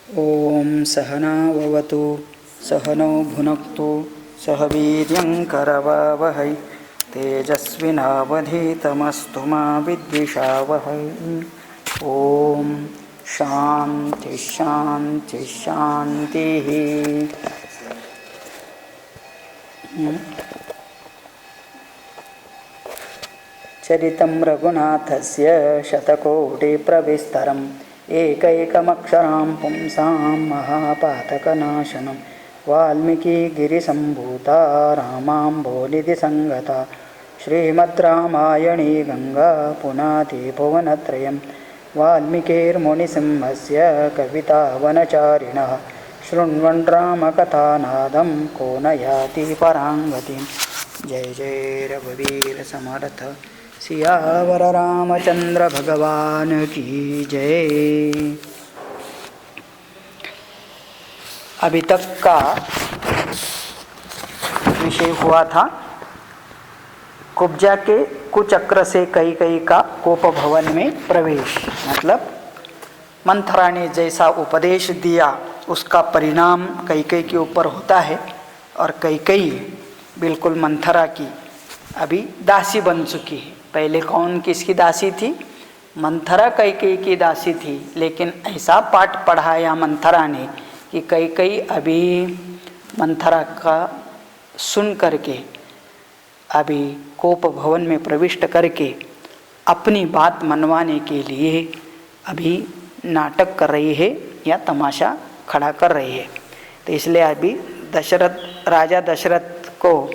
ओम सहनाववतु सहनौ भुनक्तु सह वीर्यं करवावहै तेजस्विनावधीतमस्तु मा विद्विषावहै। ओम शांति शांति शांति। चरितं रघुनाथस्य शतकोटिप्रविस्तरम् एकैकमक्षरां पुंसां महापातकनाशनं वाल्मीकिगिरिसम्भूता रामाम्भोनिधिसङ्गता श्रीमद्रामायणी गङ्गा पुनाति भुवनत्रयं वाल्मीकिर्मुनिसिंहस्य कवितावनचारिणः शृण्वन् रामकथानादं को न याति परां गतिं। जय जय रघुवीर समर्थ सियावर रामचंद्र भगवान की जय। अभी तक का विषय हुआ था कुब्जा के कुचक्र से कैकेयी का कोप भवन में प्रवेश, मतलब मंथरा ने जैसा उपदेश दिया उसका परिणाम कैकेयी के ऊपर होता है। और कैकेयी बिल्कुल मंथरा की अभी दासी बन चुकी है। पहले कौन किसकी दासी थी? मंथरा कैकेयी की दासी थी। लेकिन ऐसा पाठ पढ़ाया मंथरा ने कि कैकेयी अभी मंथरा का सुन करके अभी कोप भवन में प्रविष्ट करके अपनी बात मनवाने के लिए अभी नाटक कर रही है या तमाशा खड़ा कर रही है। तो इसलिए अभी राजा दशरथ को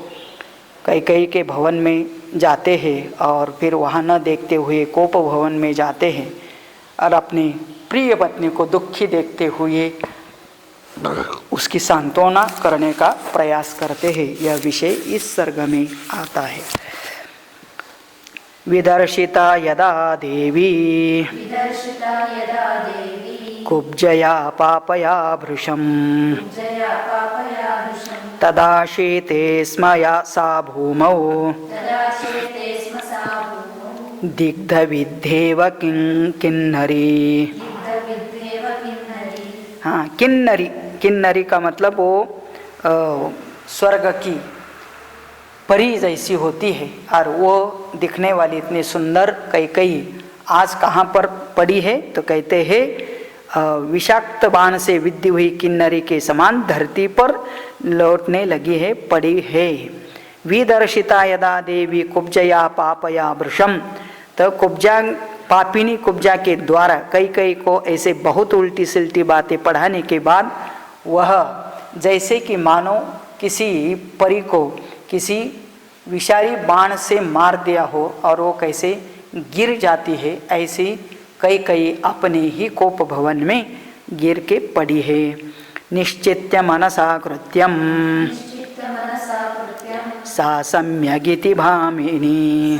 कैकेयी के भवन में जाते हैं और फिर वहाँ न देखते हुए कोप भवन में जाते हैं और अपनी प्रिय पत्नी को दुखी देखते हुए उसकी सांत्वना करने का प्रयास करते हैं। यह विषय इस सर्ग में आता है। विदर्शिता यदा देवी कुब्जया पापया भृशं तदा शेते स्म या सा भूमौ दिग्धविद्धेव किन्नरी। हाँ, किन्नरी, किन्नरी का मतलब वो स्वर्ग की परी जैसी होती है। और वो दिखने वाली इतनी सुंदर कैकेयी आज कहाँ पर पड़ी है? तो कहते हैं विषाक्त बाण से विद्धि हुई किन्नरी के समान धरती पर लौटने लगी है, पड़ी है। विदर्शिता यदा देवी कुब्जया पापया वृषम, तो कुब्जा पापिनी कुब्जा के द्वारा कैकेयी को ऐसे बहुत उल्टी सिल्टी बातें पढ़ाने के बाद वह जैसे कि मानो किसी परी को किसी विषारी बाण से मार दिया हो और वो कैसे गिर जाती है, ऐसी कैकेयी अपने ही कोप भवन में गिर के पड़ी है। निश्चित्य मनसा कृत्यम सा सम्यगिति भामिनी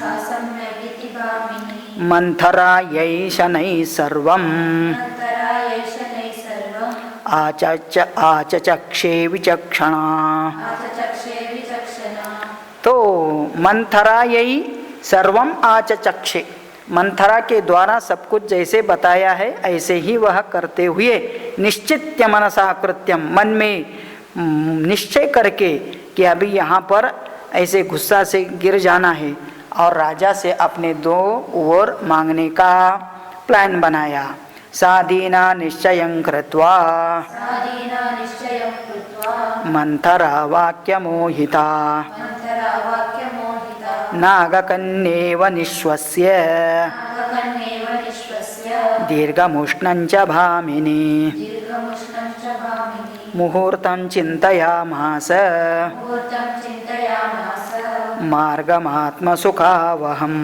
मंथरा यैशनै सर्वं आचचक्षे विचक्षणा। तो मंथरा यही सर्वम आचचक्षे, मंथरा के द्वारा सब कुछ जैसे बताया है ऐसे ही वह करते हुए निश्चित्य मनसा कृत्यम, मन में निश्चय करके कि अभी यहाँ पर ऐसे गुस्सा से गिर जाना है और राजा से अपने दो वर मांगने का प्लान बनाया। साधीना निश्चयं कृत्वा मंथरा वाक्य मोहिता नागकन्येव निश्वस्य दीर्घमुष्णं च भामिनी मुहूर्तं चिन्तयामास मार्गमात्मसुखावहम्।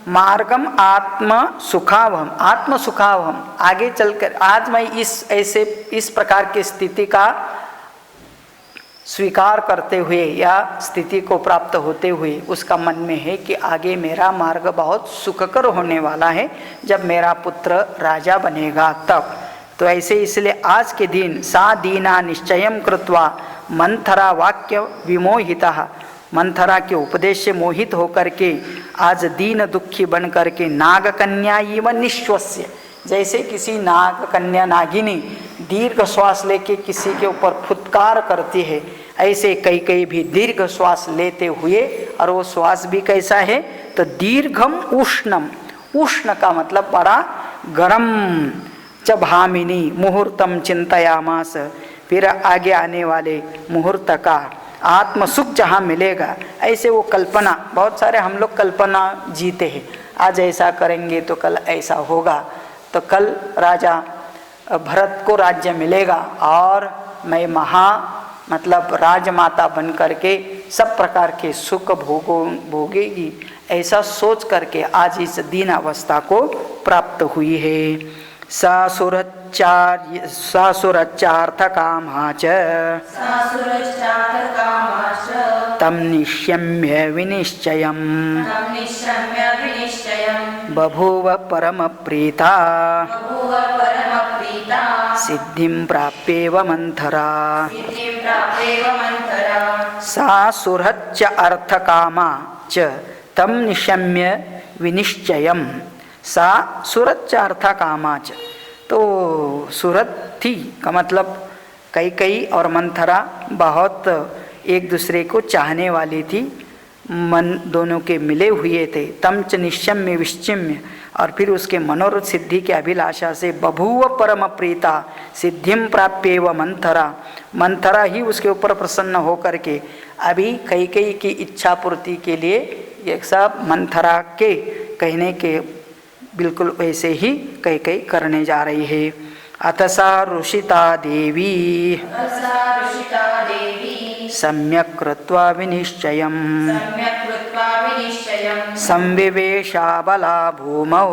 मार्गम आत्म सुखावहम, आत्म सुखावहम। आगे चलकर आज मैं इस प्रकार की स्थिति का स्वीकार करते हुए या स्थिति को प्राप्त होते हुए उसका मन में है कि आगे मेरा मार्ग बहुत सुखकर होने वाला है जब मेरा पुत्र राजा बनेगा तब। तो ऐसे इसलिए आज के दिन सा दीना निश्चयं कृत्वा मंथरा वाक्य विमोहिता, मंथरा के उपदेश से मोहित होकर के आज दीन दुखी बन करके नागकन्या इव निश्वस्य, जैसे किसी नाग कन्या नागिनी दीर्घ श्वास लेके किसी के ऊपर फुत्कार करती है, ऐसे कई कई भी दीर्घ श्वास लेते हुए, और वो श्वास भी कैसा है तो दीर्घम उष्णम, उष्ण का मतलब बड़ा गरम। च भामिनी मुहूर्तम चिंतयामास, फिर आगे आने वाले मुहूर्त का आत्म सुख जहाँ मिलेगा, ऐसे वो कल्पना, बहुत सारे हम लोग कल्पना जीते हैं, आज ऐसा करेंगे तो कल ऐसा होगा, तो कल राजा भरत को राज्य मिलेगा और मैं मतलब राजमाता बन करके सब प्रकार के सुख भोगेगी, ऐसा सोच करके आज इस दीन अवस्था को प्राप्त हुई है। सासुरच्चार्थ कामाच तम निश्यम्य विनिश्चयम् बभूव परम प्रीता सिद्धिं प्राप्येव मंथरा। सासुरच्च अर्थ कामा च तम निशम्य विनिश्चयम्। सा सुरच्च अर्थ कामाच, तो सुरत थी का मतलब कई और मंथरा बहुत एक दूसरे को चाहने वाली थी, मन दोनों के मिले हुए थे। तम च निश्चम्य विश्चिम्य, और फिर उसके मनोरथ सिद्धि के अभिलाषा से बभूव परम प्रीता सिद्धिम प्राप्येव मंथरा, मंथरा ही उसके ऊपर प्रसन्न होकर के अभी कई की इच्छा पूर्ति के लिए ये सब मंथरा के कहने के बिल्कुल वैसे ही कई करने जा रही है। अथ सा ऋषिता देवी सम्यक् कृत्वा विनिश्चयम् संविवेशाबला भूमौ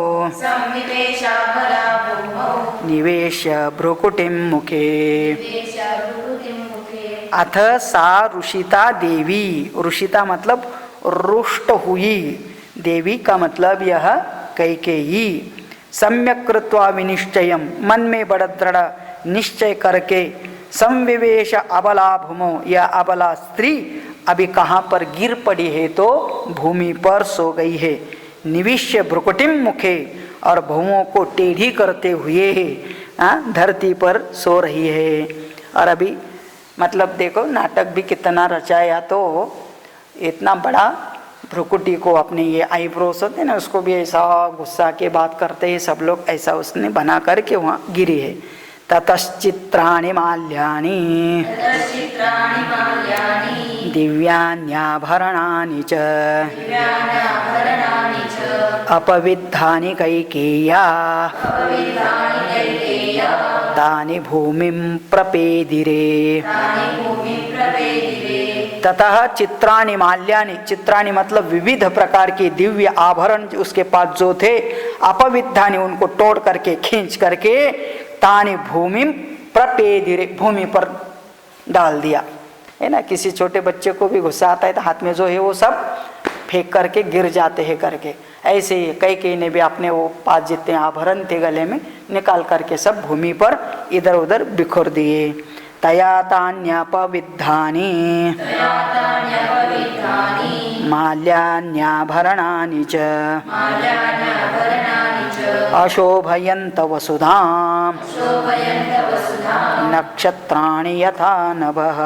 निवेश्य भ्रुकुटिं मुखे। अथ सा ऋषिता देवी, ऋषिता मतलब रुष्ट हुई, देवी का मतलब यह कैकेयी। सम्यक् कृत्वा विनिश्चयम्, मन में बड़ा दृढ़ निश्चय करके, संविवेश अबला भूमौ, यह अबला स्त्री अभी कहाँ पर गिर पड़ी है तो भूमि पर सो गई है। निविश्य भ्रुकुटिम मुखे, और भुवों को टेढ़ी करते हुए धरती पर सो रही है। और अभी मतलब देखो नाटक भी कितना रचाया, तो इतना बड़ा भ्रुकुटी को अपने ये आईब्रोस होते ना, उसको भी ऐसा गुस्सा के बात करते हैं सब लोग, ऐसा उसने बना करके वहाँ गिरी है। ततश्चित्राणि माल्यानि दिव्यान्याभरणानि च अपविद्धानि कैकेय्या तानि भूमिं प्रपेदिरे। ततः चित्राणि माल्यानि, चित्राणि मतलब विविध प्रकार के दिव्य आभरण उसके पास जो थे, अपविद्धानि उनको तोड़ करके खींच करके, तानि भूमि प्रपेदिरे, भूमि पर डाल दिया है ना। किसी छोटे बच्चे को भी गुस्सा आता है तो हाथ में जो है वो सब फेंक करके गिर जाते हैं करके, ऐसे ही कई ने भी अपने वो पास जितने आभरण थे गले में निकाल करके सब भूमि पर इधर उधर बिखर दिए। तया तान्यपविद्धानि माल्यान्याभरणानि च अशोभयन्त वसुधाम् नक्षत्राणि यथा नभः।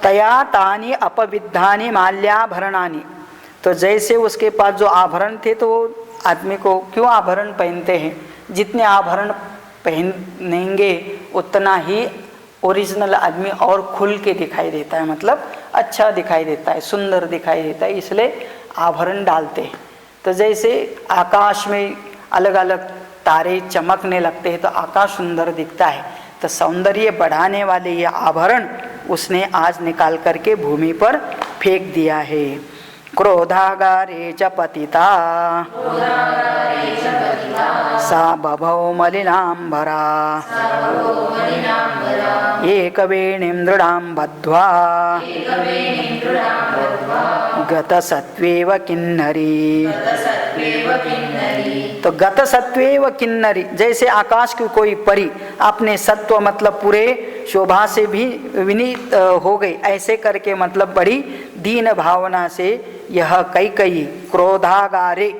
तया तानि अपविद्धानि माल्याभरणानि, तो जैसे उसके पास जो आभरण थे, तो आदमी को क्यों आभरण पहनते हैं, जितने आभरण पहनेंगे उतना ही ओरिजिनल आदमी और खुल के दिखाई देता है, मतलब अच्छा दिखाई देता है, सुंदर दिखाई देता है, इसलिए आभरण डालते हैं। तो जैसे आकाश में अलग अलग तारे चमकने लगते हैं तो आकाश सुंदर दिखता है, तो सौंदर्य बढ़ाने वाले ये आभरण उसने आज निकाल करके भूमि पर फेंक दिया है। क्रोधागारे च पतिता सा बभौ मलिनांबरा एकवेणीं दृढां बद्ध्वा गतसत्त्वेव किन्नरी। तो गतसत्त्वेव किन्नरी, जैसे आकाश की कोई परी अपने सत्व मतलब पूरे शोभा से भी विनीत हो गई, ऐसे करके मतलब बड़ी दीन भावना से यह कई क्रोधागारे,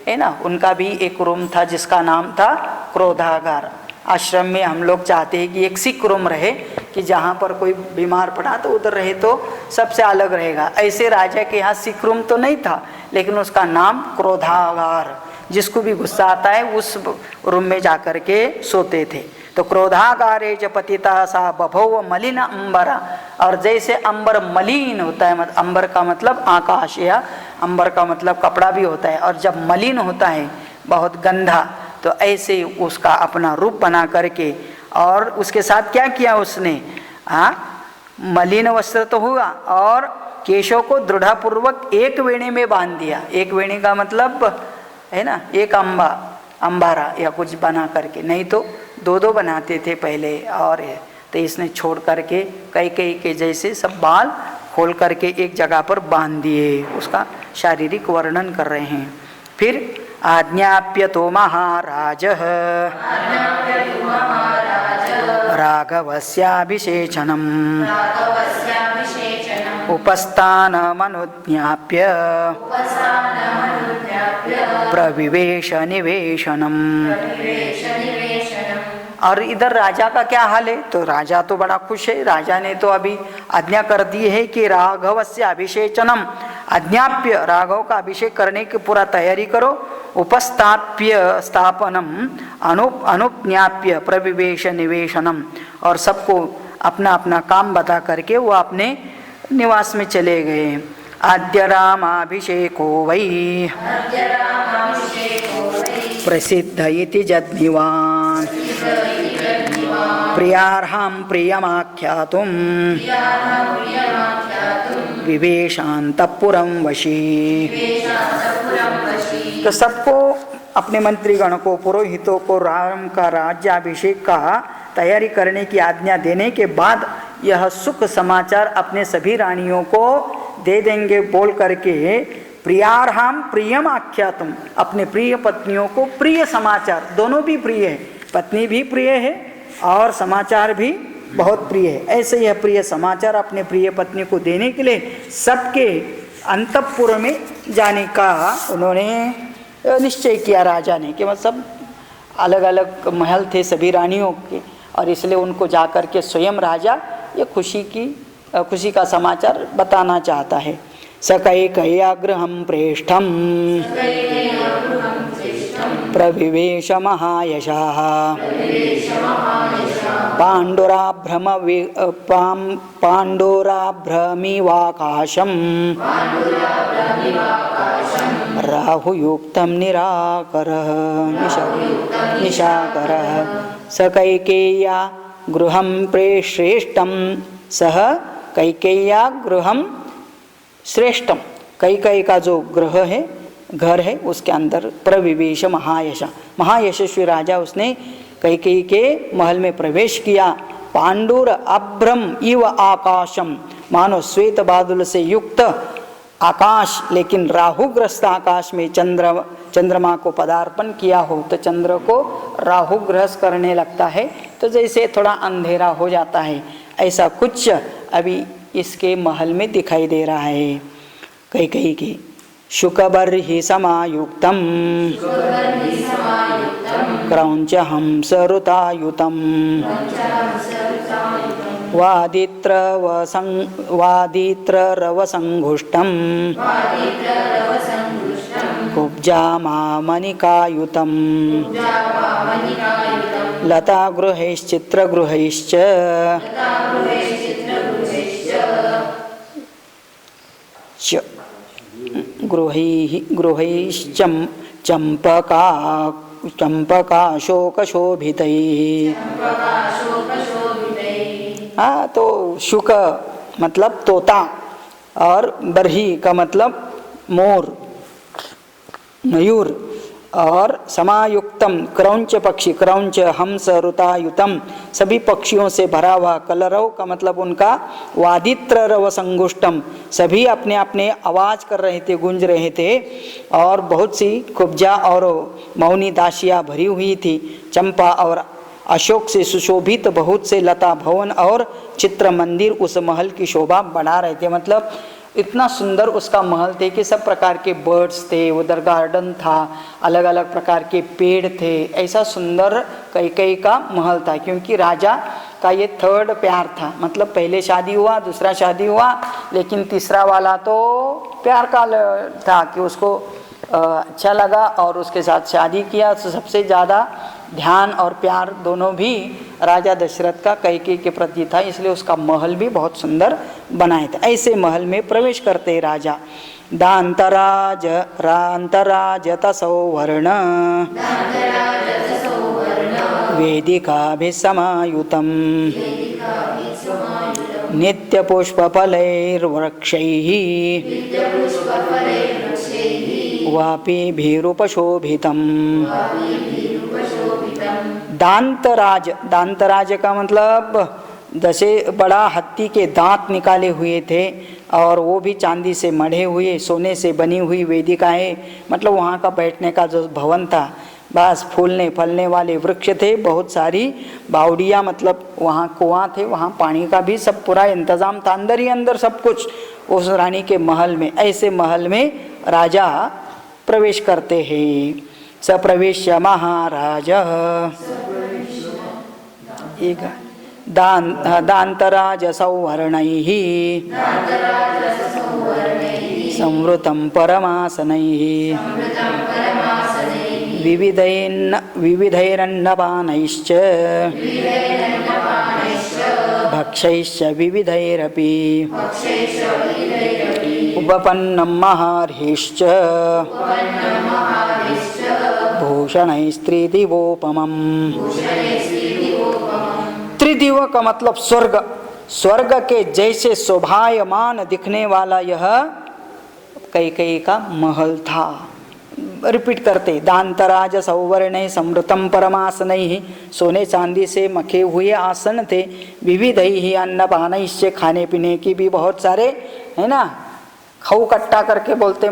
है ना, उनका भी एक रूम था जिसका नाम था क्रोधागार। आश्रम में हम लोग चाहते हैं कि एक सिक रूम रहे कि जहाँ पर कोई बीमार पड़ा तो उधर रहे तो सबसे अलग रहेगा। ऐसे राजा के यहाँ सिक रूम तो नहीं था, लेकिन उसका नाम क्रोधागार, जिसको भी गुस्सा आता है उस रूम में जाकर के सोते थे। तो क्रोधागारे च पतिता सा बभौ मलिन अंबरा, और जैसे अंबर मलिन होता है, अंबर का मतलब आकाश या अंबर का मतलब कपड़ा भी होता है, और जब मलिन होता है बहुत गंदा, तो ऐसे उसका अपना रूप बना करके, और उसके साथ क्या किया उसने, मलिन वस्त्र तो हुआ और केशों को दृढ़पूर्वक एक वेणी में बांध दिया। एक वेणी का मतलब है ना, एक अंबारा या कुछ बना करके, नहीं तो दो दो बनाते थे पहले, और तो इसने छोड़ करके कई के जैसे सब बाल खोल करके एक जगह पर बांध दिए। उसका शारीरिक वर्णन कर रहे हैं। फिर आज्ञाप्य तो महाराज राघवस्याभिषेचनम उपस्थानमनुज्ञाप्य प्रविवेश निवेशनम। और इधर राजा का क्या हाल है, तो राजा तो बड़ा खुश है। राजा ने तो अभी आज्ञा कर दी है कि राघवस्य अभिषेचनम, आज्ञाप्य राघव का अभिषेक करने की पूरा तैयारी करो। उपस्थाप्य स्थापनम अनुज्ञाप्य प्रविवेश निवेशनम, और सबको अपना अपना काम बता करके वो अपने निवास में चले गए। आद्य रामाभिषेको वै प्रसिद्ध इति जज्ञिवान् प्रियार्हां प्रियमाख्यातुं विवेशान्तपुरं वशी। तो सबको, अपने मंत्रीगण को, पुरोहितों को राम का राज्याभिषेक का तैयारी करने की आज्ञा देने के बाद यह सुख समाचार अपने सभी रानियों को दे देंगे बोल करके, प्रियार्हाम प्रियम आख्यातुम, अपने प्रिय पत्नियों को प्रिय समाचार, दोनों भी प्रिय है, पत्नी भी प्रिय है और समाचार भी बहुत प्रिय है, ऐसे यह प्रिय समाचार अपने प्रिय पत्नी को देने के लिए सबके अंतःपुर में जाने का उन्होंने निश्चय किया राजा ने। कि मतलब अलग अलग महल थे सभी रानियों के, और इसलिए उनको जाकर के स्वयं राजा ये खुशी का समाचार बताना चाहता है। सकैकया गृहं प्रेष्ठं प्रविवेश महायशाः पाण्डुराभ्रमिवाकाशं राहुयुक्तं निराकरः निशाकरः। सकैकेय्या गृहं प्रेष्ठं, सह कैकेय्या गृहं श्रेष्ठम, कैकेयी का जो ग्रह है, घर है, उसके अंदर प्रविवेश महायशा, महायशस्वी राजा उसने कैकेयी के महल में प्रवेश किया। पांडुर अभ्रम इव आकाशम, मानो श्वेत बादल से युक्त आकाश, लेकिन राहुग्रस्त आकाश में चंद्रमा को पदार्पण किया हो तो चंद्र को राहु ग्रस्त करने लगता है, तो जैसे थोड़ा अंधेरा हो जाता है, ऐसा कुछ अभी इसके महल में दिखाई दे रहा है। कैकेयी की शुकबर्हि समायुक्तं क्रौंच हंसरुतायुतं वादित्ररवसंघुष्टं कुब्जामामनिकायुतं लतागृहैश्चित्रगृहैश्च चंपकाशोकशोभितैः। हाँ, तो शुक मतलब तोता, और बरही का मतलब मोर, मयूर, और समायुक्तम क्रौंच पक्षी, क्रौंच हंस रुतायुतम सभी पक्षियों से भरा हुआ, कलरव का मतलब उनका वादित्र रव संगुष्टम, सभी अपने अपने आवाज कर रहे थे, गूंज रहे थे, और बहुत सी कुब्जा और मौनी दासियां भरी हुई थी। चंपा और अशोक से सुशोभित बहुत से लता भवन और चित्र मंदिर उस महल की शोभा बढ़ा रहे थे। मतलब इतना सुंदर उसका महल थे कि सब प्रकार के बर्ड्स थे, उधर गार्डन था, अलग अलग प्रकार के पेड़ थे। ऐसा सुंदर कैकेयी का महल था, क्योंकि राजा का ये थर्ड प्यार था। मतलब पहले शादी हुआ, दूसरा शादी हुआ, लेकिन तीसरा वाला तो प्यार का था कि उसको अच्छा लगा और उसके साथ शादी किया। तो सबसे ज़्यादा ध्यान और प्यार दोनों भी राजा दशरथ का कैकेयी के प्रति था, इसलिए उसका महल भी बहुत सुंदर बनाए थे। ऐसे महल में प्रवेश करते राजा। दांतराज तसौवर्ण वेदिकाभिसमायुतं नित्यपुष्पफलैर्वृक्षैः वापीभिरुपशोभितम्। दांतराज, दांतराज का मतलब जैसे बड़ा हाथी के दांत निकाले हुए थे, और वो भी चांदी से मढ़े हुए, सोने से बनी हुई वेदिकाएं, मतलब वहाँ का बैठने का जो भवन था। बस फूलने फलने वाले वृक्ष थे, बहुत सारी बावड़ियाँ, मतलब वहाँ कुआँ थे, वहाँ पानी का भी सब पूरा इंतज़ाम था, अंदर ही अंदर सब कुछ उस रानी के महल में। ऐसे महल में राजा प्रवेश करते हैं। सप्रवेश्य महाराज एक दांतराज सौवर्णैः संवृतं परमासनैः विविधैरन्नपानैश्च भक्षैश्च विविधैरपि उपपन्नं महार्हिश्च भूषणैस्त्रिदिवोपमम्। त्रिदिव का मतलब स्वर्ग, स्वर्ग के जैसे शोभायमान दिखने वाला यह कैकेयी का महल था। रिपीट करते, दांतराज सौवर्ण समृतम परमासनैः, सोने चांदी से मखे हुए आसन थे। विविधैः अन्नपानैश्च, खाने पीने की भी बहुत सारे है ना, खाऊ कट्टा करके बोलते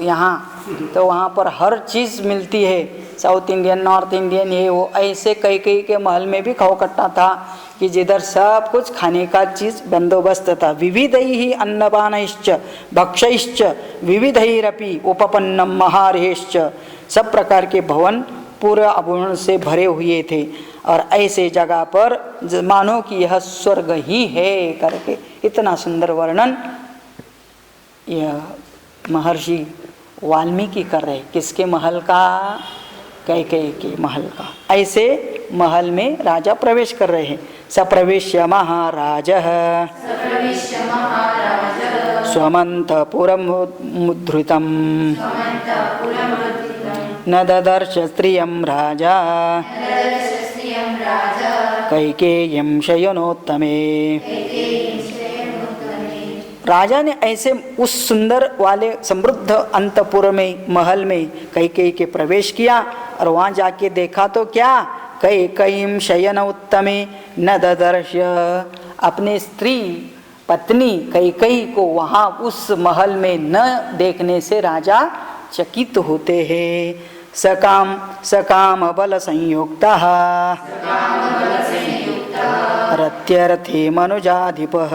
यहाँ, तो वहाँ पर हर चीज़ मिलती है, साउथ इंडियन, नॉर्थ इंडियन, ये वो। ऐसे कैकेयी के महल में भी खाऊ कट्टा था कि जिधर सब कुछ खाने का चीज़ बंदोबस्त था। विविधैः अन्नपानैश्च भक्षैश्च विविधैरपि उपपन्नम महार्हिश्च, सब प्रकार के भवन पूरे आभूषण से भरे हुए थे। और ऐसे जगह पर मानो कि यह स्वर्ग ही है करके इतना सुंदर वर्णन यह महर्षि वाल्मीकि कर रहे। किसके महल का? कैकेयी के महल का। ऐसे महल में राजा प्रवेश कर रहे हैं। सप्रवेश्य महाराज स्वमंतपुरमुद्धृतं न ददर्श स्त्रियं राजा कैकेयीं शयनोत्तमे। राजा ने ऐसे उस सुंदर वाले समृद्ध अंतपुर में, महल में कैकेयी के प्रवेश किया, और वहाँ जाके देखा तो क्या, कैकेयीं शयन उत्तमे न ददर्श, अपने स्त्री पत्नी कैकेयी को वहाँ उस महल में न देखने से राजा चकित होते हैं। सकाम बल संयुक्तः रत्यर्थे मनुजाधिपः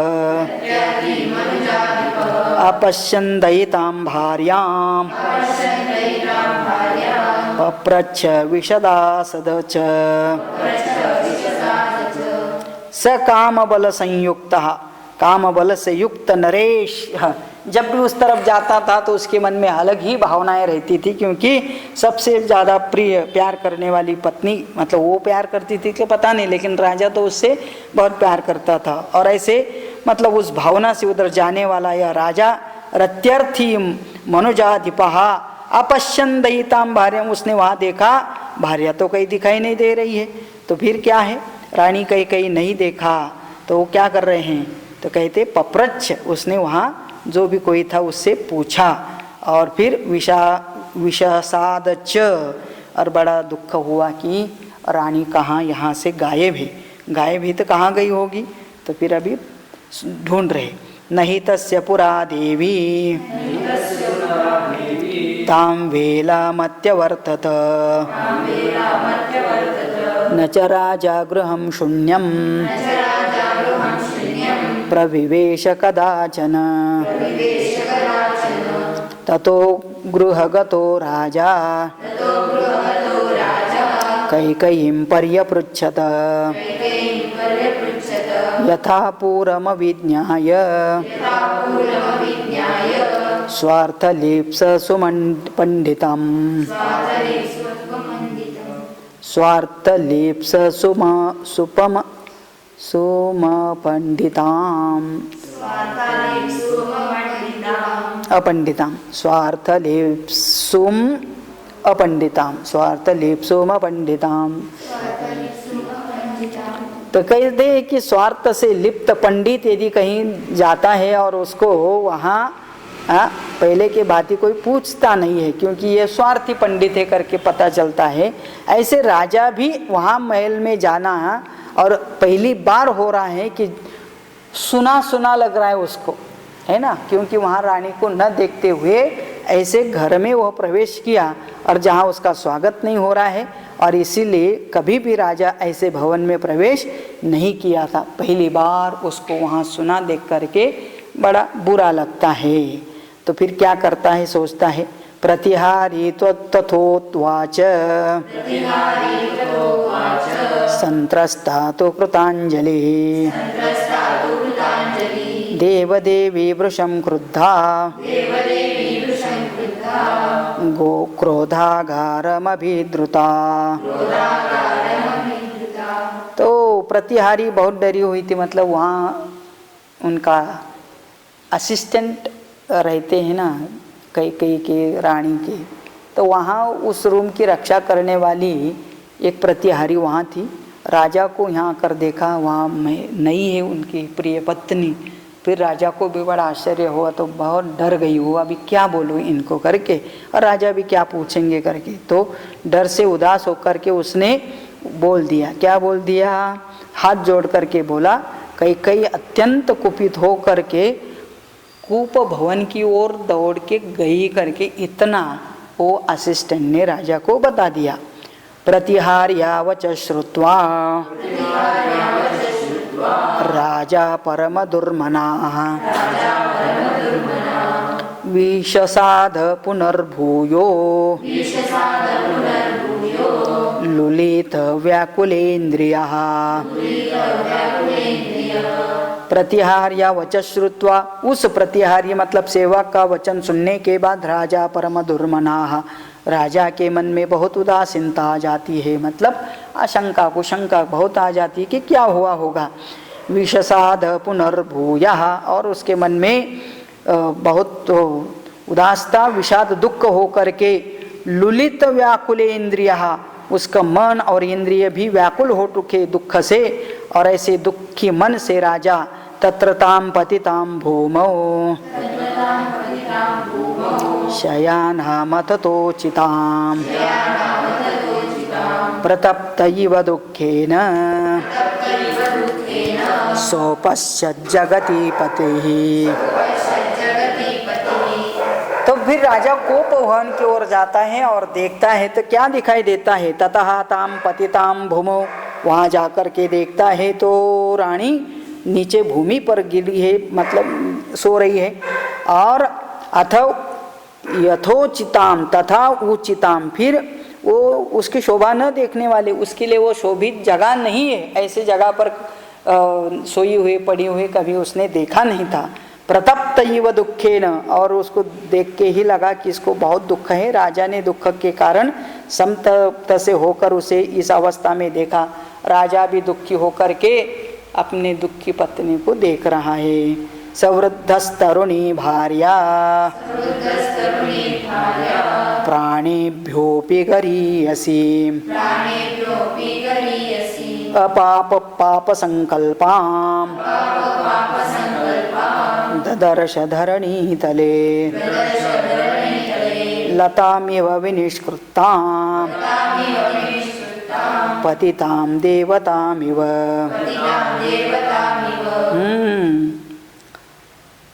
अपश्यन् दयितां भार्यां पप्रच्छ विशदासद च। स काम बल संयुक्तः, काम बल से युक्त नरेश जब भी उस तरफ जाता था तो उसके मन में अलग ही भावनाएं रहती थी, क्योंकि सबसे ज़्यादा प्रिय प्यार करने वाली पत्नी, मतलब वो प्यार करती थी कि पता नहीं, लेकिन राजा तो उससे बहुत प्यार करता था। और ऐसे मतलब उस भावना से उधर जाने वाला यह राजा रत्यर्थी मनुजाधिपहा अपश्यन् दयितां भार्यां, उसने वहाँ देखा भार्या तो कहीं दिखाई नहीं दे रही है, तो फिर क्या है, रानी कहीं नहीं देखा, तो वो क्या कर रहे हैं, तो कहते पप्रच्छ, उसने वहाँ जो भी कोई था उससे पूछा, और फिर विषासादच, और बड़ा दुख हुआ कि रानी कहाँ यहाँ से गायब है। गायब ही तो कहाँ गई होगी, तो फिर अभी ढूंढ रहे। नहीं तस्य पुरा देवी तां वेलामत्यवर्तत न च राजा गृहं शून्यं प्रविवेश कदाचन ततो गृहगतो राजा कैकेयीं पर्यपृच्छत यथा पूर्वमविज्ञाय स्वार्थलेप्स सुमपण्डितम् स्वार्थलेप्स सुमपण्डिताम् अपण्डिताम् स्वार्थलेप्सुम अपण्डिताम् स्वार्थलेप्सुम अपण्डिताम्। तो कहते हैं कि स्वार्थ से लिप्त पंडित यदि कहीं जाता है और उसको वहाँ पहले के बात कोई पूछता नहीं है, क्योंकि ये स्वार्थी पंडित है करके पता चलता है। ऐसे राजा भी वहाँ महल में जाना और पहली बार हो रहा है कि सुना सुना लग रहा है उसको, है ना, क्योंकि वहाँ रानी को न देखते हुए ऐसे घर में वह प्रवेश किया और जहाँ उसका स्वागत नहीं हो रहा है, और इसीलिए कभी भी राजा ऐसे भवन में प्रवेश नहीं किया था। पहली बार उसको वहाँ सुना देख करके बड़ा बुरा लगता है। तो फिर क्या करता है, सोचता है प्रतिहारी तथोत्वाच संत्रस्ता तो कृतांजलि देवदेवी वृषं क्रुद्धा गो क्रोधागारमभिद्रुता। तो प्रतिहारी बहुत डरी हुई थी, मतलब वहाँ उनका असिस्टेंट रहते हैं ना कई के रानी के, तो वहाँ उस रूम की रक्षा करने वाली एक प्रतिहारी वहाँ थी। राजा को यहाँ आकर देखा, वहाँ नहीं है उनकी प्रिय पत्नी। फिर राजा को भी बड़ा आश्चर्य हुआ, तो बहुत डर गई हो, अभी क्या बोलूँ इनको करके, और राजा भी क्या पूछेंगे करके। तो डर से उदास होकर के उसने बोल दिया। क्या बोल दिया? हाथ जोड़ करके बोला। कई अत्यंत कुपित हो करके कूप भवन की ओर दौड़ के गई करके इतना वो असिस्टेंट ने राजा को बता दिया। प्रतिहार्यावच श्रुत्वा राजा परम दुर्मनाः विशसाद पुनर्भूयो लुलित व्याकुलेन्द्रियः। प्रतिहार्या वच श्रुत्वा, उस प्रतिहार्य मतलब सेवक का वचन सुनने के बाद राजा परम दुर्मनाः, राजा के मन में बहुत उदासीनता आ जाती है, मतलब आशंका कुशंका बहुत आ जाती है कि क्या हुआ होगा। विशसाद पुनर्भूयः, और उसके मन में बहुत उदासता विषाद दुख हो करके लुलित व्याकुले इंद्रियः, उसका मन और इंद्रिय भी व्याकुल हो चुके दुख से, और ऐसे दुखी मन से राजा तत्रताम पतिताम भूमौ शयानामततोचिताम् प्रतप्त इव दुःखेन सोपश्यत् जगति पतिः। तो फिर राजा कोप भवन की ओर जाता है और देखता है तो क्या दिखाई देता है? ततः ताम पतिताम भूमौ, वहाँ जाकर के देखता है तो रानी नीचे भूमि पर गिरी है, मतलब सो रही है। और अथव यथोचिताम तथा उचिताम, फिर वो उसकी शोभा न देखने वाले, उसके लिए वो शोभित जगह नहीं है, ऐसे जगह पर सोई हुई पड़ी हुई कभी उसने देखा नहीं था। प्रतप्त इव दुःखेन, और उसको देख के ही लगा कि इसको बहुत दुख है। राजा ने दुख के कारण संतप्त से होकर उसे इस अवस्था में देखा। राजा भी दुखी होकर के अपने दुखी पत्नी को देख रहा है। सवृद्धस्तरुणी भार्या प्राणेभ्योऽपि गरीयसी अपाप पाप संकल्पां ददर्श धरणी तले लतामिव विनिष्कृतां पतितां देवतामिव।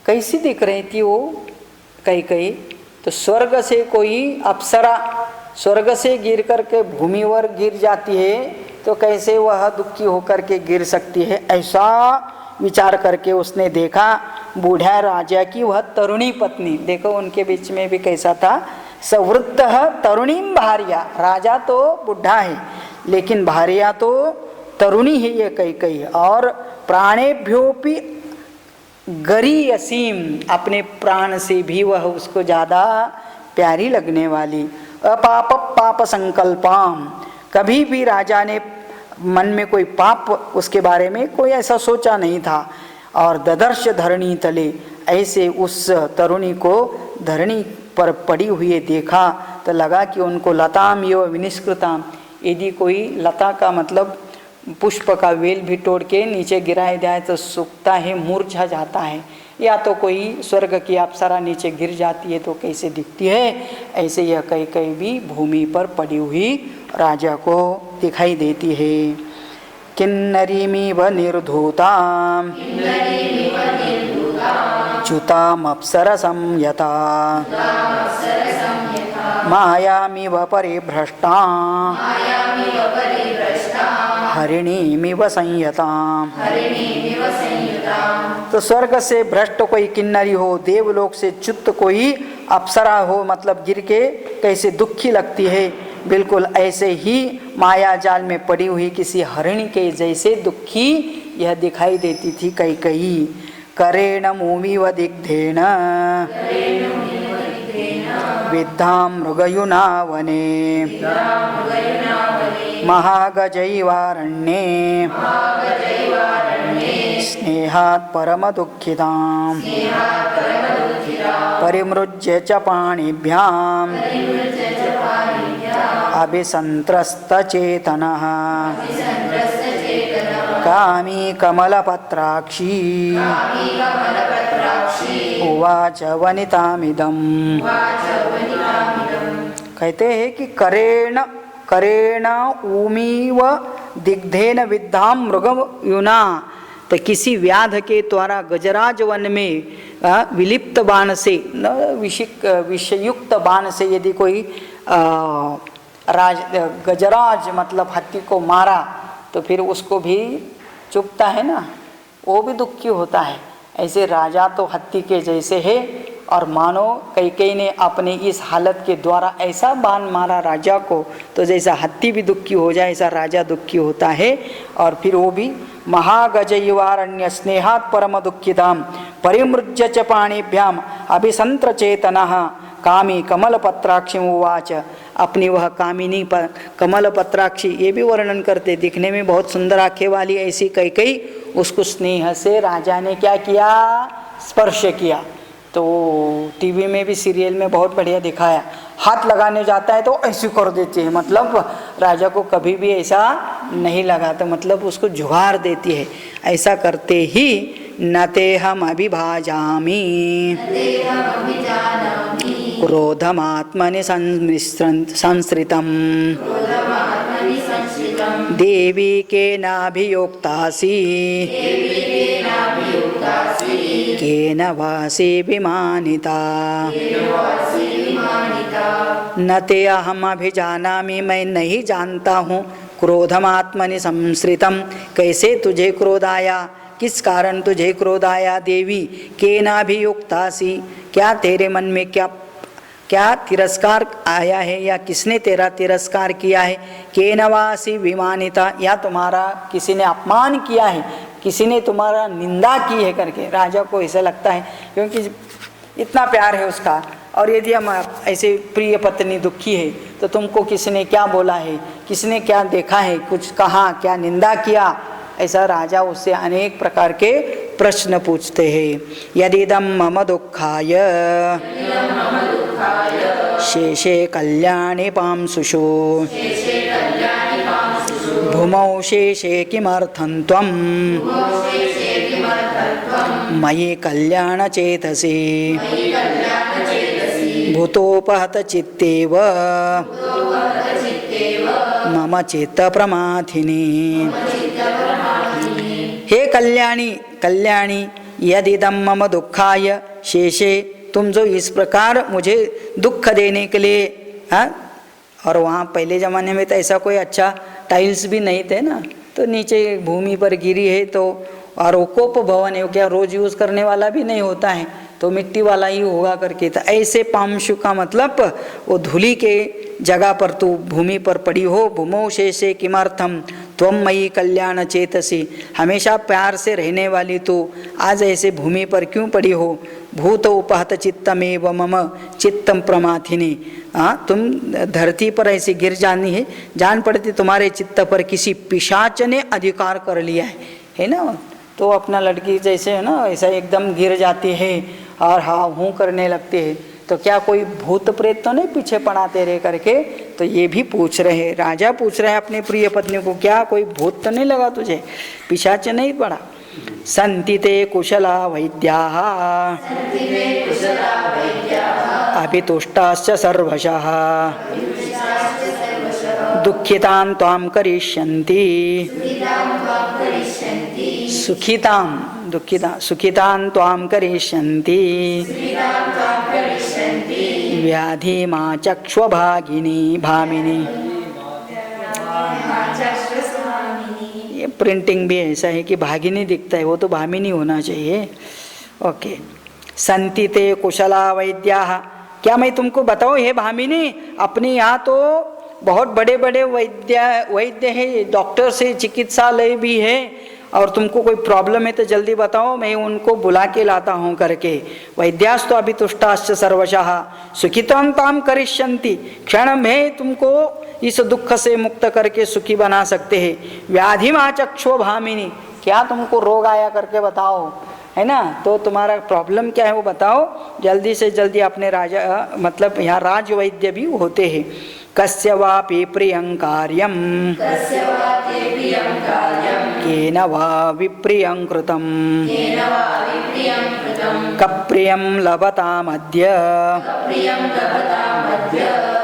कैसी दिख रही थी वो कई? तो स्वर्ग से कोई अप्सरा स्वर्ग से गिर करके भूमि पर गिर जाती है तो कैसे वह दुखी होकर के गिर सकती है? ऐसा विचार करके उसने देखा बूढ़ा राजा की वह तरुणी पत्नी, देखो उनके बीच में भी कैसा था, सवृत्त तरुणीम भार्या, राजा तो बुढ़ा है लेकिन भार्या तो तरुणी है ये कई, और प्राणेभ्योपि गरी असीम, अपने प्राण से भी वह उसको ज़्यादा प्यारी लगने वाली। अपाप पाप संकल्पाम, कभी भी राजा ने मन में कोई पाप उसके बारे में कोई ऐसा सोचा नहीं था। और ददर्श धरणी तले, ऐसे उस तरुणी को धरणी पर पड़ी हुई देखा तो लगा कि उनको लताम यो विनिष्कृताम, यदि कोई लता का मतलब पुष्प का वेल भी तोड़ के नीचे गिराया जाए तो सूखता है, मुरझा जाता है, या तो कोई स्वर्ग की अप्सरा नीचे गिर जाती है तो कैसे दिखती है, ऐसे यह कई भी भूमि पर पड़ी हुई राजा को दिखाई देती है। किन्नरीमिव निर्धूतां च्युतामप्सरसं यथा मायामिव परिभ्रष्टां हरिणीमिव संयताम्। तो स्वर्ग से भ्रष्ट कोई किन्नरी हो, देवलोक से च्युत कोई अप्सरा हो, मतलब गिर के कैसे दुखी लगती है, बिल्कुल ऐसे ही माया जाल में पड़ी हुई किसी हरिणी के जैसे दुखी यह दिखाई देती थी कई। करेण मूमिव दिग्धेन विद्धां मृगयुना वने महागजैवारण्ये स्नेहात् परमदुःखिताम् परिमृज्य च पाणिभ्याम् अभिसंत्रस्तचेतनः कामी कमलपत्राक्षी उवाच वनितामिदम्। कहते हैं कि करेण ऊमीव दिग्धेन विद्धाम मृगम युना, तो किसी व्याध के द्वारा गजराज वन में विलिप्त बाण से, विषयुक्त बाण से यदि कोई गजराज मतलब हाथी को मारा तो फिर उसको भी चुभता है ना, वो भी दुखी होता है। ऐसे राजा तो हाथी के जैसे है, और मानो कई ने अपने इस हालत के द्वारा ऐसा बाण मारा राजा को, तो जैसा हाथी भी दुखी हो जाए ऐसा राजा दुखी होता है। और फिर वो भी महागजयुवारण्य स्नेहात् परम दुखिताम परिमृज्य च पाणिभ्याम अभिसंत्र चेतनः कामी कमल पत्राक्षी उवाच, अपनी वह कामिनी पर कमल पत्राक्षी, ये भी वर्णन करते, दिखने में बहुत सुंदर आंखें वाली ऐसी कई उसको स्नेह से राजा ने क्या किया, स्पर्श किया। तो टीवी में भी सीरियल में बहुत बढ़िया दिखाया, हाथ लगाने जाता है तो ऐसे कर देते हैं, मतलब राजा को कभी भी ऐसा नहीं लगा, तो मतलब उसको जुगार देती है। ऐसा करते ही न ते हम अभिभाजामी क्रोधमात्मनि संसृतं देवी केनाभियोक्तासि केन वासी विमानिता। न ते अहम अभिजानामि, मैं नहीं जानता हूँ, क्रोधमात्मनि संसृतं, कैसे तुझे क्रोध आया, किस कारण तुझे क्रोध आया देवी, केनाभियुक्तासि, क्या तेरे मन में क्या तिरस्कार आया है, या किसने तेरा तिरस्कार किया है, केनवासी विमानिता, या तुम्हारा किसी ने अपमान किया है, किसी ने तुम्हारा निंदा की है करके राजा को ऐसा लगता है, क्योंकि इतना प्यार है उसका। और यदि हम ऐसे प्रिय पत्नी दुखी है तो तुमको किसने क्या बोला है, किसने क्या देखा है, कुछ कहा, क्या निंदा किया, ऐसा राजा उससे अनेक प्रकार के प्रश्न पूछते हैं। यदिदं मम दुःखाय शेषे कल्याणी पांसुषु भूमौ शेषे किमर्थं त्वं मयि कल्याण चेतसि भूतोपहत चित्तेव मम चित्त प्रमाथिनी। हे कल्याणी यदिदं मम दुःखाय शेषे, तुम जो इस प्रकार मुझे दुख देने के लिए, और वहाँ पहले ज़माने में तो ऐसा कोई अच्छा टाइल्स भी नहीं थे ना, तो नीचे भूमि पर गिरी है तो और वो कोप भवन है, वो क्या रोज यूज करने वाला भी नहीं होता है, तो मिट्टी वाला ही होगा करके था। ऐसे पांशु का मतलब वो धूली के जगह पर तू भूमि पर पड़ी हो। भूमौ शेषे किमर्थम त्वम मयि कल्याण चेतसी, हमेशा प्यार से रहने वाली तू आज ऐसे भूमि पर क्यों पड़ी हो। भूत उपहत चित्तमेव मम चित्तम प्रमाथिनी, हाँ तुम धरती पर ऐसी गिर जानी है, जान पड़ती तुम्हारे चित्त पर किसी पिशाच ने अधिकार कर लिया है ना। तो अपना लड़की जैसे है ना ऐसा एकदम गिर जाती है और हाँ हूँ करने लगती है, तो क्या कोई भूत प्रेत तो नहीं पीछे पड़ा तेरे करके। तो ये भी पूछ रहे, राजा पूछ रहे अपने प्रिय पत्नी को, क्या कोई भूत तो नहीं लगा तुझे, पिशाच नहीं पड़ा। संति ते कुशला वैद्याः अभितुष्टाश्च सर्वशः दुःखितां त्वां करिष्यन्ति सुखितां त्वां करिष्यन्ति व्याधिमा चक्ष्वभागिनी भामिनी। ये प्रिंटिंग भी ऐसा है कि भागिनी दिखता है, वो तो भामिनी होना चाहिए। ओके, संति ते कुशला वैद्याः, क्या मैं तुमको बताऊँ हे भामिनी, अपने यहाँ तो बहुत बड़े बड़े वैद्य है, डॉक्टर से चिकित्सालय भी है, और तुमको कोई प्रॉब्लम है तो जल्दी बताओ, मैं उनको बुला के लाता हूँ करके। वैद्यास्तु अभितुष्टाश्च सर्वशः सुखितां तां करिष्यन्ति, क्षण में तुमको इस दुख से मुक्त करके सुखी बना सकते हैं। व्याधिमा चक्षो भामिनी, क्या तुमको रोग आया करके बताओ, है ना, तो तुम्हारा प्रॉब्लम क्या है वो बताओ, जल्दी से जल्दी अपने राजा मतलब यहाँ राज वैद्य भी होते हैं। कस्य वापि प्रियं कार्यं केन वा विप्रियं कृतं कप्रियं लभतामद्य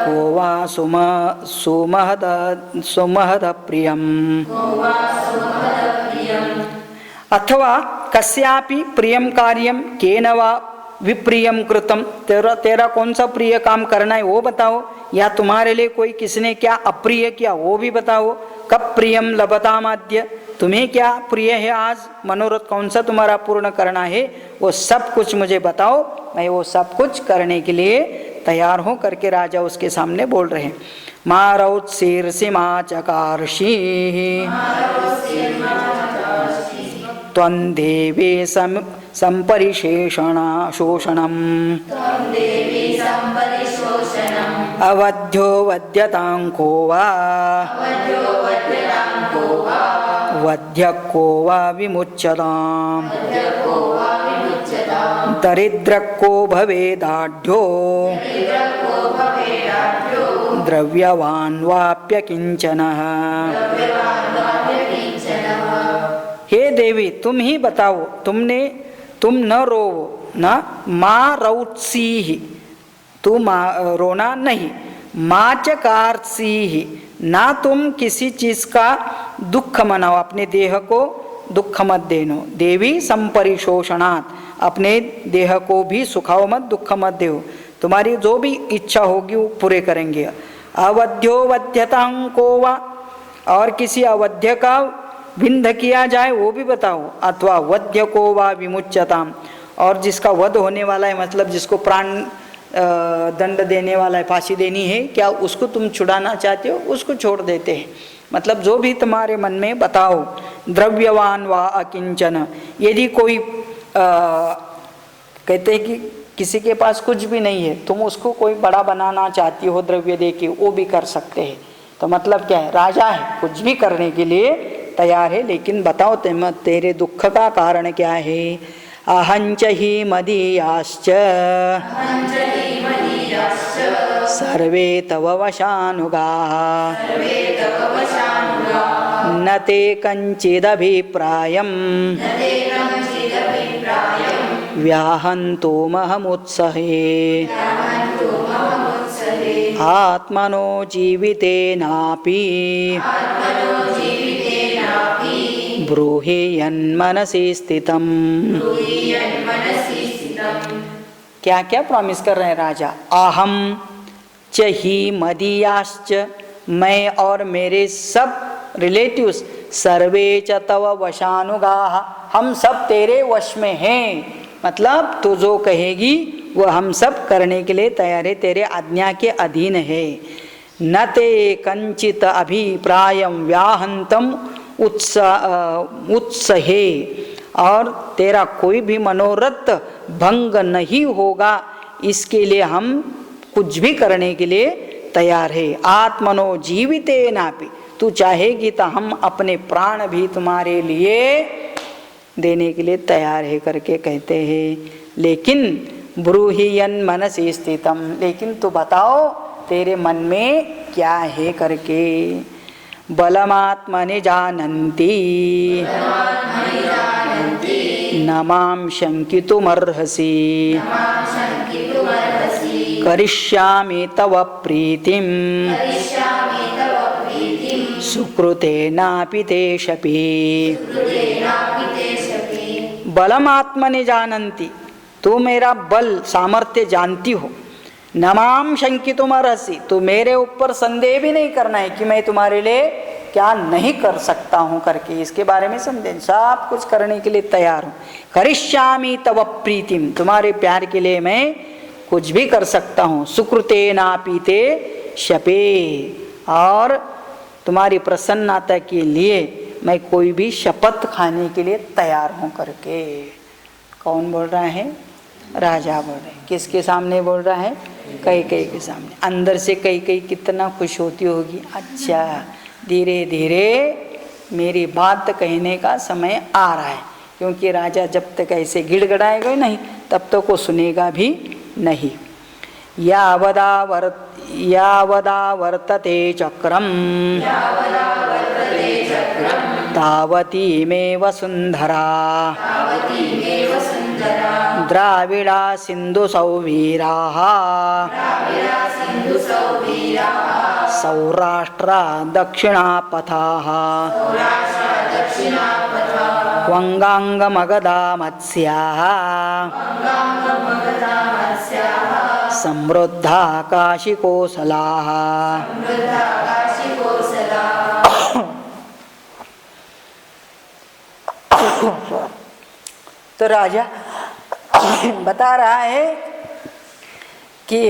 को वा सुमहद प्रियम्। अथवा कस्यापि प्रियं कार्यं केन वा विप्रियम कृतम, तेरा कौन सा प्रिय काम करना है वो बताओ, या तुम्हारे लिए कोई किसने क्या अप्रिय किया वो भी बताओ। कब प्रियम लभतामाद्य, तुम्हें क्या प्रिय है आज, मनोरथ कौन सा तुम्हारा पूर्ण करना है, वो सब कुछ मुझे बताओ, मैं वो सब कुछ करने के लिए तैयार हूँ करके राजा उसके सामने बोल रहे हैं। मारौत्सीर्षि माचकार्षि त्वं देवी संपरिशेषणा शोषणम् अवध्यो वध्यतां को वा वध्य को वा विमुच्यताम् दरिद्र को भवेदाढ्यो द्रव्यवान् वाप्य किंचनः। हे देवी तुम ही बताओ, तुम न रोवो, न माँ रौत्सी ही, तू रोना नहीं, माचकारसी ही, ना तुम किसी चीज का दुख मनाओ, अपने देह को दुख मत देनो। देवी संपरिशोषणात्, अपने देह को भी सुखाओ मत, दुख मत दो, तुम्हारी जो भी इच्छा होगी वो पूरे करेंगे। अवध्यो वध्यतां को वा, और किसी अवध्य का विंध किया जाए वो भी बताओ। अथवा वध्य को वा विमुच्यताम, और जिसका वध होने वाला है, मतलब जिसको प्राण दंड देने वाला है, फांसी देनी है, क्या उसको तुम छुड़ाना चाहते हो, उसको छोड़ देते हैं। मतलब जो भी तुम्हारे मन में बताओ। द्रव्यवान वा अकिंचन, यदि कोई कहते हैं कि किसी के पास कुछ भी नहीं है, तुम उसको कोई बड़ा बनाना चाहती हो द्रव्य दे के, वो भी कर सकते हैं। तो मतलब क्या है, राजा है, कुछ भी करने के लिए तैयार है, लेकिन बताओ तेरे दुख का कारण क्या है। अहंच ही मदीयाश्च सर्वे तव वशानुगाः न ते कंचिदभिप्रायम् व्याहन्तो महमुत्सहे आत्मनो जीवितेनापि ब्रूहि यन्मनसि स्थितम्। क्या क्या प्रॉमिस कर रहे हैं राजा। अहम च ही मदीयाश्च, मैं और मेरे सब रिलेटिव्स, सर्वे च तव वशानुगाः, हम सब तेरे वश में हैं, मतलब तू जो कहेगी वह हम सब करने के लिए तैयार है, तेरे आज्ञा के अधीन है। न ते कंचित अभिप्रायम व्याहंतम उत्सहे, और तेरा कोई भी मनोरथ भंग नहीं होगा, इसके लिए हम कुछ भी करने के लिए तैयार है। आत्मनो जीविते नापि, तू चाहेगी तो हम अपने प्राण भी तुम्हारे लिए देने के लिए तैयार है करके कहते हैं। लेकिन ब्रूहियन मनसि स्थितम, लेकिन तू बताओ तेरे मन में क्या है करके। बलमात्मनि जानन्ति न मां शंकितुमर्हसि, करिष्यामि तव प्रीतिम सुकृतेनापि ते शपि। बलमात्मनि जानन्ति, तू मेरा बल सामर्थ्य जानती हो। नमाम शंकितुमर्हसि, तो मेरे ऊपर संदेह भी नहीं करना है कि मैं तुम्हारे लिए क्या नहीं कर सकता हूँ करके, इसके बारे में संदेह, सब कुछ करने के लिए तैयार हूँ। करिष्यामि तव प्रीतिम, तुम्हारे प्यार के लिए मैं कुछ भी कर सकता हूँ। सुकृतेनापि ते शपे, और तुम्हारी प्रसन्नता के लिए मैं कोई भी शपथ खाने के लिए तैयार हूँ करके। कौन बोल रहा है? राजा बोल रहे। किसके सामने बोल रहा है? कैकेयी के सामने। अंदर से कैकेयी कितना खुश होती होगी, अच्छा धीरे धीरे मेरी बात कहने का समय आ रहा है, क्योंकि राजा जब तक ऐसे गिड़गड़ाएगा नहीं तब तक वो सुनेगा भी नहीं। यावदा वर्तते चक्रम तावती मे वसुंधरा, द्राविड़ा सिंधु सौवीराः सौराष्ट्रा दक्षिणापथाः वंगांगमगधा मत्स्याः समृद्धा काशिकोसलाः। तो राजा बता रहा है कि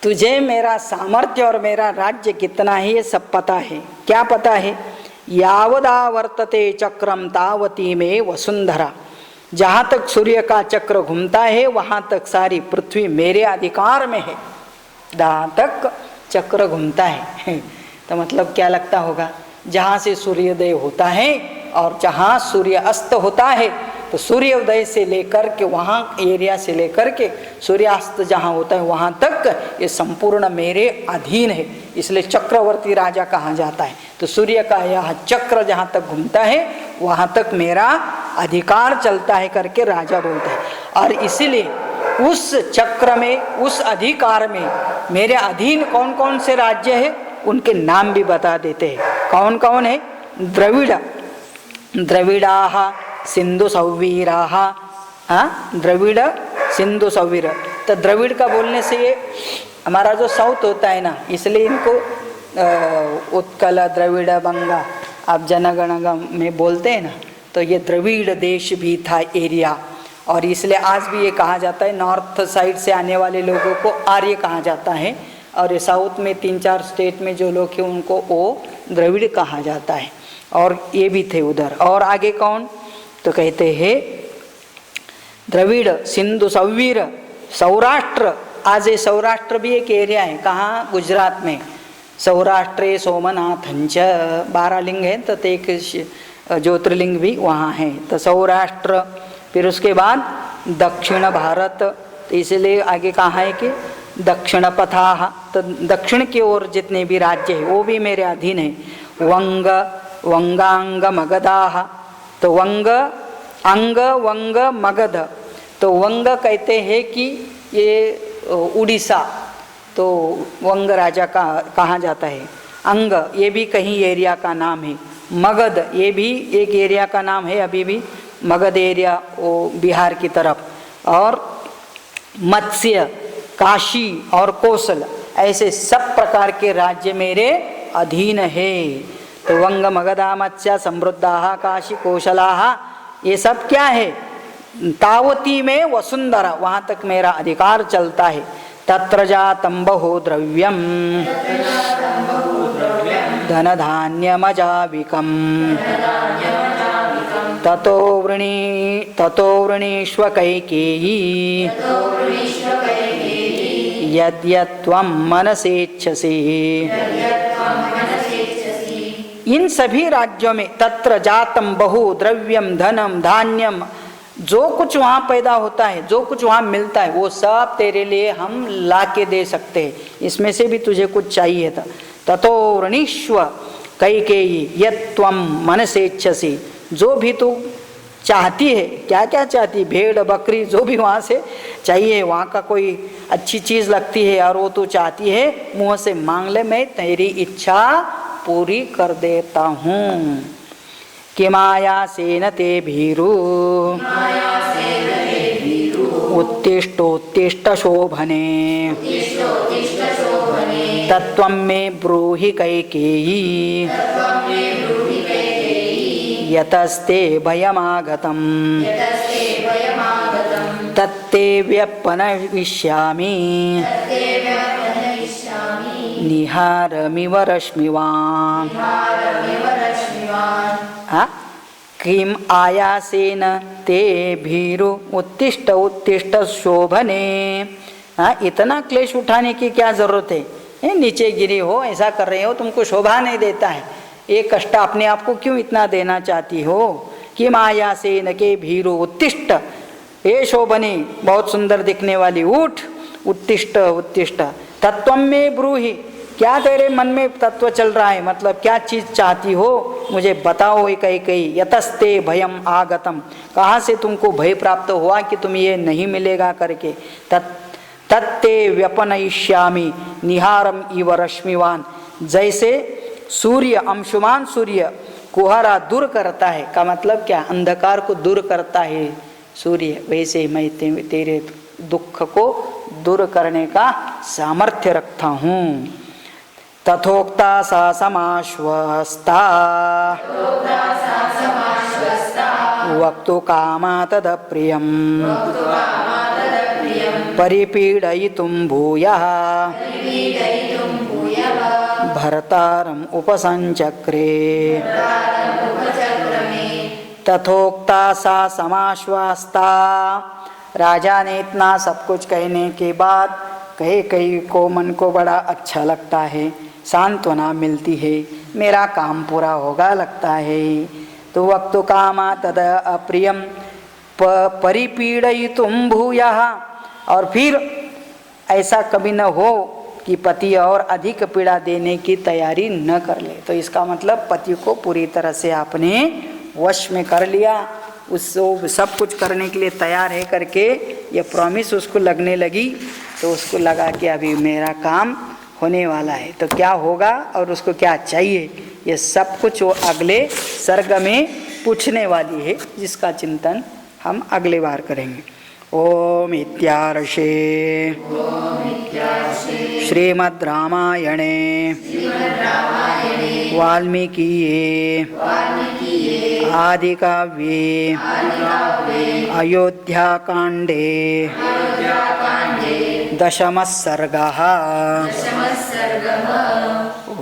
तुझे मेरा सामर्थ्य और मेरा राज्य कितना है ये सब पता है। क्या पता है? यावदा वर्तते चक्रम तावती में वसुंधरा, जहाँ तक सूर्य का चक्र घूमता है वहाँ तक सारी पृथ्वी मेरे अधिकार में है। जहाँ तक चक्र घूमता है तो मतलब क्या लगता होगा? जहाँ से सूर्योदय होता है और जहाँ सूर्य अस्त होता है, तो सूर्योदय से लेकर के वहाँ एरिया से लेकर के सूर्यास्त जहाँ होता है वहाँ तक ये संपूर्ण मेरे अधीन है, इसलिए चक्रवर्ती राजा कहा जाता है। तो सूर्य का यह चक्र जहाँ तक घूमता है वहाँ तक मेरा अधिकार चलता है करके राजा बोलता है। और इसीलिए उस चक्र में, उस अधिकार में मेरे अधीन कौन कौन से राज्य है उनके नाम भी बता देते हैं। कौन कौन है? द्रविड़, द्रविड़ाः सिंधु सौवीराः, द्रविड़ सिंधु सौवीर। तो द्रविड़ का बोलने से ये हमारा जो साउथ होता है ना, इसलिए इनको उत्कल, द्रविड़, बंगा आप जनगणना में बोलते हैं ना, तो ये द्रविड़ देश भी था एरिया। और इसलिए आज भी ये कहा जाता है, नॉर्थ साइड से आने वाले लोगों को आर्य कहा जाता है, और ये साउथ में 3-4 स्टेट में जो लोग हैं उनको वो द्रविड़ कहा जाता है। और ये भी थे उधर। और आगे कौन? तो कहते हैं द्रविड़ सिंधु सौवीर सौराष्ट्र। आज ये सौराष्ट्र भी एक एरिया है। कहाँ? गुजरात में। सौराष्ट्रे सोमनाथंच 12 लिंग है, तो एक ज्योतिर्लिंग भी वहाँ है। तो सौराष्ट्र, फिर उसके बाद दक्षिण भारत, तो इसलिए आगे कहा है कि दक्षिण पथाः, तो दक्षिण की ओर जितने भी राज्य है वो भी मेरे अधीन है। वंग, वंगांग मगधाः, तो वंग, अंग, वंग, मगध। तो वंग कहते हैं कि ये उड़ीसा, तो वंग राजा का कहा जाता है। अंग ये भी कहीं एरिया का नाम है। मगध ये भी एक एरिया का नाम है, अभी भी मगध एरिया वो बिहार की तरफ। और मत्स्य, काशी और कौशल, ऐसे सब प्रकार के राज्य मेरे अधीन है। तो वंग, मगधा, मत्स्य, समृद्धाः, काशी, कौशलाः, ये सब क्या है? तावती में वसुंधरा, वहाँ तक मेरा अधिकार चलता है। तत्र जातं बहु द्रव्यम धन धान्यमजाविकम ततो वृणीष्व कैकेयी यद्यत्वं मनसेच्छसि। इन सभी राज्यों में तत्र जातम बहु द्रव्यम धनम धान्यम, जो कुछ वहाँ पैदा होता है, जो कुछ वहाँ मिलता है, वो सब तेरे लिए हम ला के दे सकते हैं। इसमें से भी तुझे कुछ चाहिए था। ततो वृणीष्व कैकेयी यत्त्वं मनसेच्छसि, जो भी तू चाहती है, क्या क्या चाहती, भेड़ बकरी जो भी वहाँ से चाहिए, वहाँ का कोई अच्छी चीज़ लगती है और वो तू चाहती है, मुँह से मांग ले, मैं तेरी इच्छा पूरी कर देता हूँ। किमायासेन ते भीरु उत्तिष्ठोत्तिष्ठ शोभने तत्त्वं मे ब्रूहि कैकेयी यतस्ते भयमागतं तत्ते व्यपनविष्यामि निहारमिव रश्मिवान्। किम आयासेन ते भीरु उत्तिष्ठ उत्तिष्ठ शोभने। इतना क्लेश उठाने की क्या जरूरत है? नीचे गिरी हो, ऐसा कर रहे हो, तुमको शोभा नहीं देता है, ये कष्ट अपने आप को क्यों इतना देना चाहती हो? किम आयासेन के भीरु उत्तिष्ठ, ये शोभने, बहुत सुंदर दिखने वाली, उठ, उत्तिष्ठ उत्तिष्ठ तत्त्वं मे ब्रूहि, क्या तेरे मन में तत्व चल रहा है, मतलब क्या चीज चाहती हो मुझे बताओ। कैकेयी यतस्ते भयम आगतम, कहाँ से तुमको भय प्राप्त हुआ कि तुम ये नहीं मिलेगा करके। तत्ते व्यपनयिष्यामि निहारम इव रश्मिवान, जैसे सूर्य, अंशुमान सूर्य कुहरा दूर करता है, का मतलब क्या, अंधकार को दूर करता है सूर्य, वैसे मैं तेरे दुख को दूर करने का सामर्थ्य रखता हूँ। तथोक्ता सा समाश्वस्ता वक्तु कामा तदप्रियं परिपीडयितुं भूयः भर्तारम् उपसंचक्रे। तथोक्ता सा समाश्वस्ता, राजा ने इतना सब कुछ कहने के बाद कैकेयी को मन को बड़ा अच्छा लगता है, सांत्वना मिलती है, मेरा काम पूरा होगा लगता है। तो वक्तु कामा तद अप्रियम परिपीडयितुं भूयः, और फिर ऐसा कभी न हो कि पति और अधिक पीड़ा देने की तैयारी न कर ले। तो इसका मतलब पति को पूरी तरह से आपने वश में कर लिया, उसको सब कुछ करने के लिए तैयार है करके ये प्रॉमिस उसको लगने लगी, तो उसको लगा कि अभी मेरा काम होने वाला है। तो क्या होगा और उसको क्या चाहिए, ये सब कुछ वो अगले सर्ग में पूछने वाली है, जिसका चिंतन हम अगले बार करेंगे। ओम इत्यार्षे श्रीमद् रामायणे वाल्मीकिये आदि काव्ये अयोध्याकाण्डे दशमः सर्गः।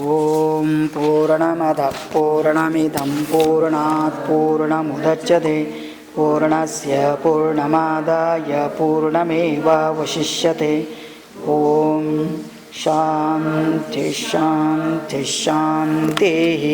ओम पूर्णमदः पूर्णमिदं पूर्णात् पूर्णमुदच्यते पूर्णस्य पूर्णमादाय पूर्णमेवावशिष्यते। ओम शान्ति शान्ति शान्तिः।